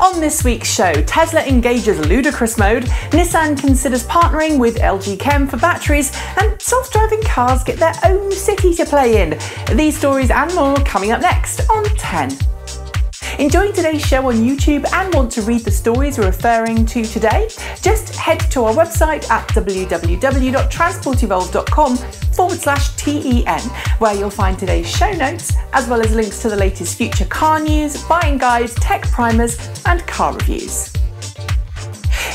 On this week's show, Tesla engages Ludicrous mode, Nissan considers partnering with LG Chem for batteries, and self-driving cars get their own city to play in. These stories and more coming up next on 10. Enjoying today's show on YouTube and want to read the stories we're referring to today? Just head to our website at www.transportevolve.com/TEN, where you'll find today's show notes, as well as links to the latest future car news, buying guides, tech primers, and car reviews.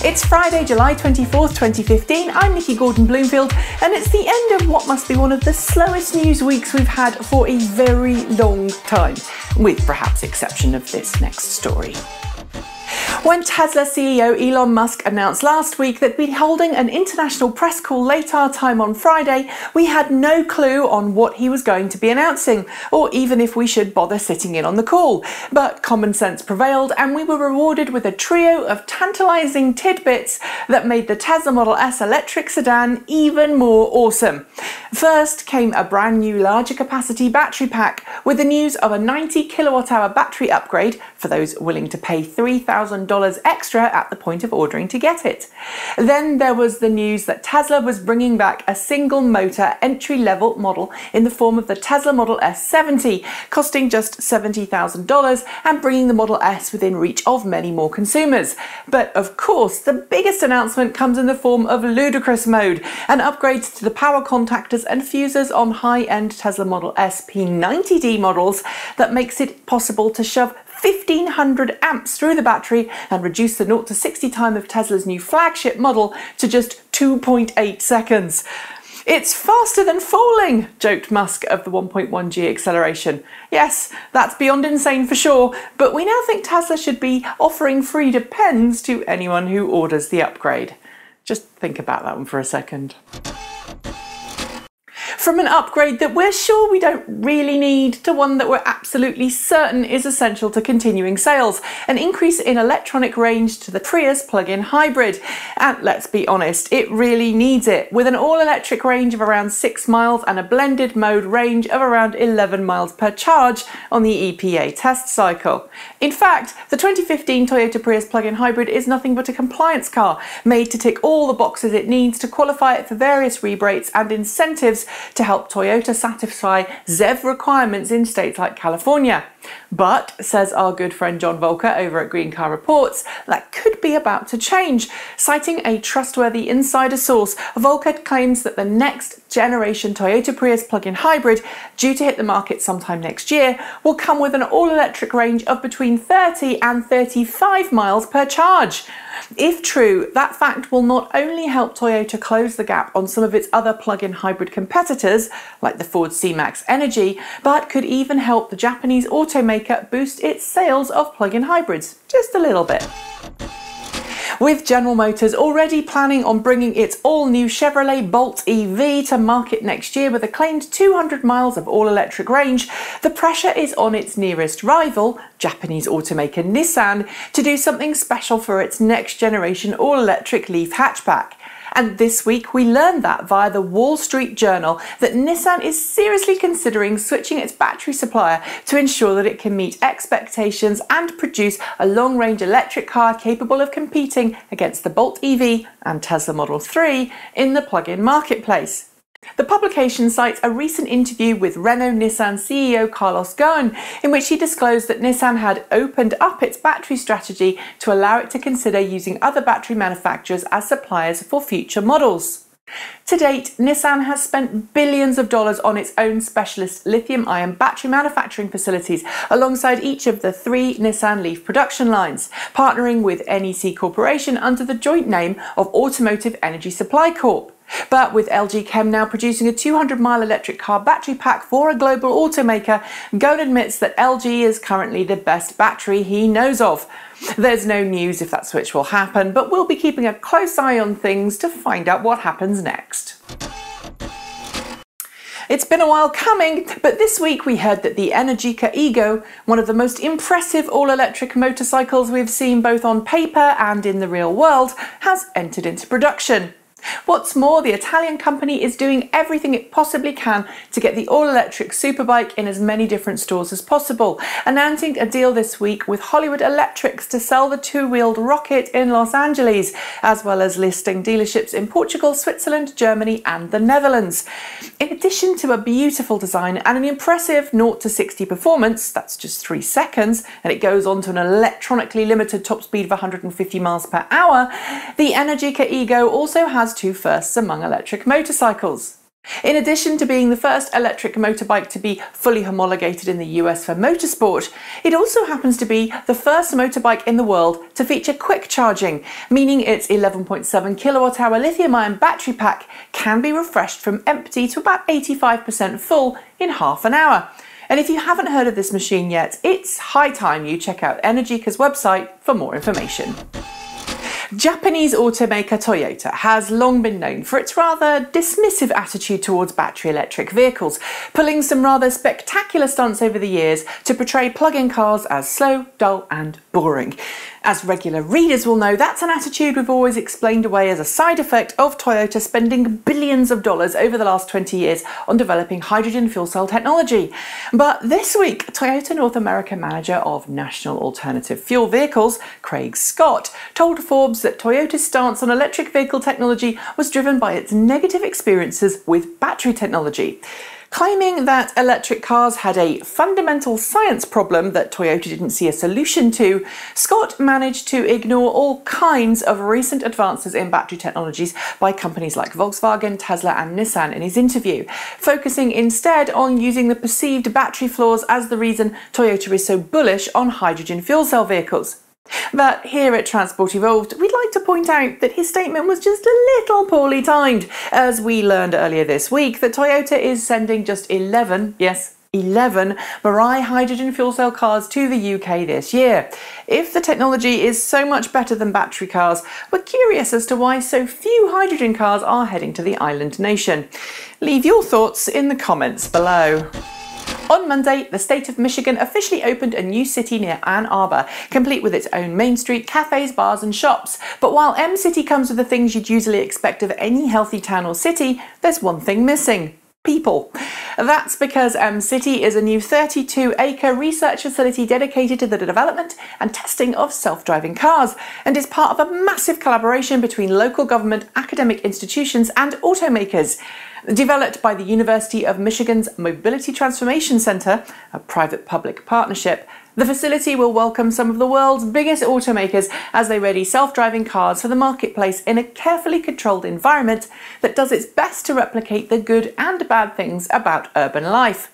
It's Friday, July 24th, 2015. I'm Nikki Gordon-Bloomfield, and it's the end of what must be one of the slowest news weeks we've had for a very long time, with perhaps exception of this next story. When Tesla CEO Elon Musk announced last week that we'd be holding an international press call late our time on Friday, we had no clue on what he was going to be announcing, or even if we should bother sitting in on the call. But common sense prevailed, and we were rewarded with a trio of tantalising tidbits that made the Tesla Model S electric sedan even more awesome. First came a brand new larger capacity battery pack, with the news of a 90 kilowatt-hour battery upgrade for those willing to pay $3,000 extra at the point of ordering to get it. Then there was the news that Tesla was bringing back a single motor entry-level model in the form of the Tesla Model S70, costing just $70,000 and bringing the Model S within reach of many more consumers. But of course, the biggest announcement comes in the form of Ludicrous mode, an upgrade to the power contactors and fusers on high-end Tesla Model S P90D models that makes it possible to shove 1500 amps through the battery and reduce the 0 to 60 time of Tesla's new flagship model to just 2.8 seconds. "It's faster than falling," joked Musk of the 1.1G acceleration. Yes, that's beyond insane for sure, but we now think Tesla should be offering free Depends to anyone who orders the upgrade. Just think about that one for a second. From an upgrade that we're sure we don't really need to one that we're absolutely certain is essential to continuing sales, an increase in electronic range to the Prius plug-in hybrid. And let's be honest, it really needs it, with an all-electric range of around 6 miles and a blended mode range of around 11 miles per charge on the EPA test cycle. In fact, the 2015 Toyota Prius plug-in hybrid is nothing but a compliance car, made to tick all the boxes it needs to qualify it for various rebates and incentives to help Toyota satisfy ZEV requirements in states like California. But, says our good friend John Volker over at Green Car Reports, that could be about to change. Citing a trustworthy insider source, Volker claims that the next generation Toyota Prius plug-in hybrid, due to hit the market sometime next year, will come with an all-electric range of between 30 and 35 miles per charge. If true, that fact will not only help Toyota close the gap on some of its other plug-in hybrid competitors, like the Ford C-Max Energy, but could even help the Japanese automaker boost its sales of plug-in hybrids just a little bit. With General Motors already planning on bringing its all-new Chevrolet Bolt EV to market next year with a claimed 200 miles of all-electric range, the pressure is on its nearest rival, Japanese automaker Nissan, to do something special for its next-generation all-electric Leaf hatchback. And this week we learned that via the Wall Street Journal that Nissan is seriously considering switching its battery supplier to ensure that it can meet expectations and produce a long-range electric car capable of competing against the Bolt EV and Tesla Model 3 in the plug-in marketplace. The publication cites a recent interview with Renault-Nissan CEO Carlos Ghosn, in which he disclosed that Nissan had opened up its battery strategy to allow it to consider using other battery manufacturers as suppliers for future models. To date, Nissan has spent billions of dollars on its own specialist lithium-ion battery manufacturing facilities alongside each of the 3 Nissan Leaf production lines, partnering with NEC Corporation under the joint name of Automotive Energy Supply Corp. But with LG Chem now producing a 200-mile electric car battery pack for a global automaker, Ghosn admits that LG is currently the best battery he knows of. There's no news if that switch will happen, but we'll be keeping a close eye on things to find out what happens next. It's been a while coming, but this week we heard that the Energica Ego, one of the most impressive all-electric motorcycles we've seen both on paper and in the real world, has entered into production. What's more, the Italian company is doing everything it possibly can to get the all-electric superbike in as many different stores as possible, announcing a deal this week with Hollywood Electrics to sell the two-wheeled rocket in Los Angeles, as well as listing dealerships in Portugal, Switzerland, Germany and the Netherlands. In addition to a beautiful design and an impressive 0 to 60 performance, that's just 3 seconds, and it goes on to an electronically limited top speed of 150 miles per hour, the Energica Ego also has 2 firsts among electric motorcycles. In addition to being the first electric motorbike to be fully homologated in the US for motorsport, it also happens to be the first motorbike in the world to feature quick charging, meaning its 11.7 kilowatt-hour lithium-ion battery pack can be refreshed from empty to about 85% full in half an hour. And if you haven't heard of this machine yet, it's high time you check out Energica's website for more information. Japanese automaker Toyota has long been known for its rather dismissive attitude towards battery electric vehicles, pulling some rather spectacular stunts over the years to portray plug-in cars as slow, dull and boring. As regular readers will know, that's an attitude we've always explained away as a side effect of Toyota spending billions of dollars over the last 20 years on developing hydrogen fuel cell technology. But this week, Toyota North America Manager of National Alternative Fuel Vehicles, Craig Scott, told Forbes that Toyota's stance on electric vehicle technology was driven by its negative experiences with battery technology. Claiming that electric cars had a fundamental science problem that Toyota didn't see a solution to, Scott managed to ignore all kinds of recent advances in battery technologies by companies like Volkswagen, Tesla and Nissan in his interview, focusing instead on using the perceived battery flaws as the reason Toyota is so bullish on hydrogen fuel cell vehicles. But here at Transport Evolved, we'd like to point out that his statement was just a little poorly timed, as we learned earlier this week that Toyota is sending just 11, yes, 11 Mirai hydrogen fuel cell cars to the UK this year. If the technology is so much better than battery cars, we're curious as to why so few hydrogen cars are heading to the island nation. Leave your thoughts in the comments below. On Monday, the state of Michigan officially opened a new city near Ann Arbor, complete with its own main street, cafes, bars and shops. But while MCity comes with the things you'd usually expect of any healthy town or city, there's one thing missing. People. That's because MCity is a new 32-acre research facility dedicated to the development and testing of self-driving cars, and is part of a massive collaboration between local government, academic institutions and automakers. Developed by the University of Michigan's Mobility Transformation Center, a private-public partnership, the facility will welcome some of the world's biggest automakers as they ready self-driving cars for the marketplace in a carefully controlled environment that does its best to replicate the good and bad things about urban life.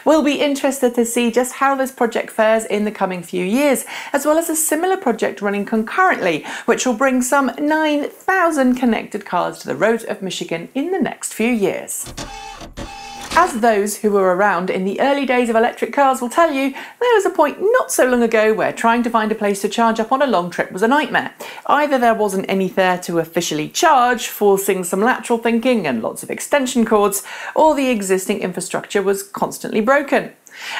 We'll be interested to see just how this project fares in the coming few years, as well as a similar project running concurrently, which will bring some 9,000 connected cars to the roads of Michigan in the next few years. As those who were around in the early days of electric cars will tell you, there was a point not so long ago where trying to find a place to charge up on a long trip was a nightmare. Either there wasn't any there to officially charge, forcing some lateral thinking and lots of extension cords, or the existing infrastructure was constantly broken.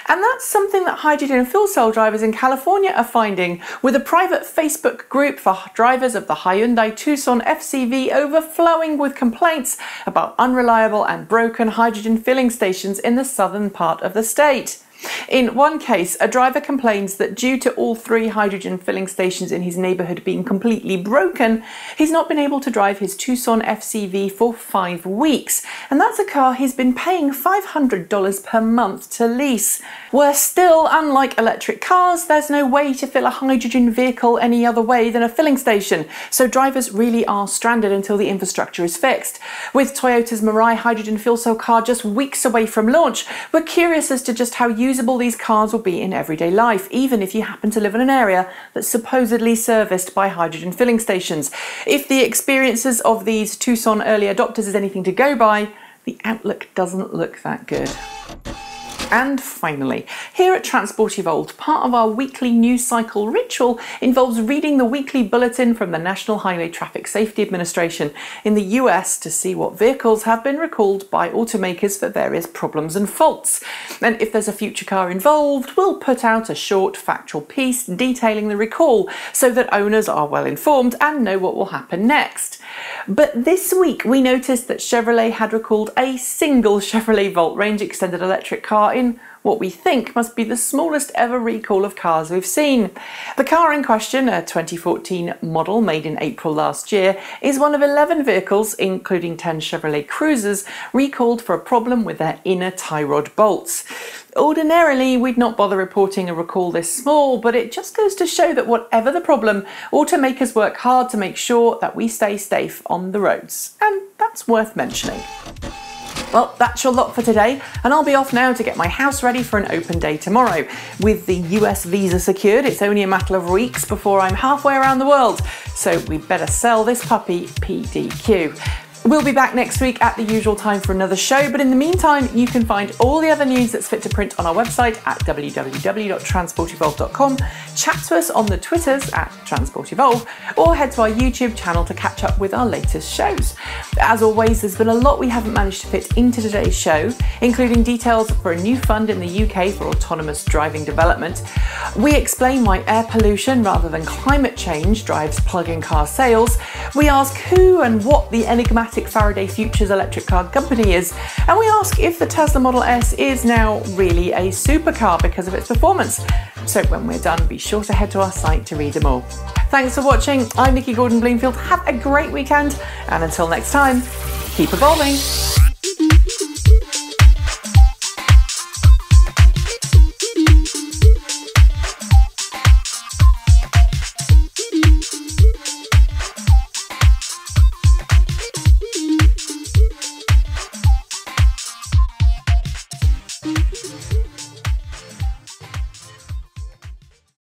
And that's something that hydrogen fuel cell drivers in California are finding, with a private Facebook group for drivers of the Hyundai Tucson FCV overflowing with complaints about unreliable and broken hydrogen filling stations in the southern part of the state. In one case, a driver complains that due to all 3 hydrogen filling stations in his neighbourhood being completely broken, he's not been able to drive his Tucson FCV for 5 weeks, and that's a car he's been paying $500 per month to lease. Worse still, unlike electric cars, there's no way to fill a hydrogen vehicle any other way than a filling station, so drivers really are stranded until the infrastructure is fixed. With Toyota's Mirai hydrogen fuel cell car just weeks away from launch, we're curious as to just how usable these cars will be in everyday life, even if you happen to live in an area that's supposedly serviced by hydrogen filling stations. If the experiences of these Tucson early adopters is anything to go by, the outlook doesn't look that good. And finally, here at Transport Evolved, part of our weekly news cycle ritual involves reading the weekly bulletin from the National Highway Traffic Safety Administration in the US to see what vehicles have been recalled by automakers for various problems and faults. And if there's a future car involved, we'll put out a short factual piece detailing the recall so that owners are well informed and know what will happen next. But this week we noticed that Chevrolet had recalled a single Chevrolet Volt range extended electric car in what we think must be the smallest ever recall of cars we've seen. The car in question, a 2014 model made in April last year, is one of 11 vehicles, including 10 Chevrolet Cruisers, recalled for a problem with their inner tie rod bolts. Ordinarily, we'd not bother reporting a recall this small, but it just goes to show that whatever the problem, automakers work hard to make sure that we stay safe on the roads. And that's worth mentioning. Well, that's your lot for today, and I'll be off now to get my house ready for an open day tomorrow. With the US visa secured, it's only a matter of weeks before I'm halfway around the world, so we'd better sell this puppy PDQ. We'll be back next week at the usual time for another show, but in the meantime, you can find all the other news that's fit to print on our website at www.transportevolve.com, chat to us on the Twitters at TransportEvolve, or head to our YouTube channel to catch up with our latest shows. As always, there's been a lot we haven't managed to fit into today's show, including details for a new fund in the UK for autonomous driving development. We explain why air pollution rather than climate change drives plug-in car sales. We ask who and what the enigmatic Faraday Future's electric car company is, and we ask if the Tesla Model S is now really a supercar because of its performance. So when we're done, be sure to head to our site to read them all. Thanks for watching. I'm Nikki Gordon-Bloomfield. Have a great weekend, and until next time, keep evolving.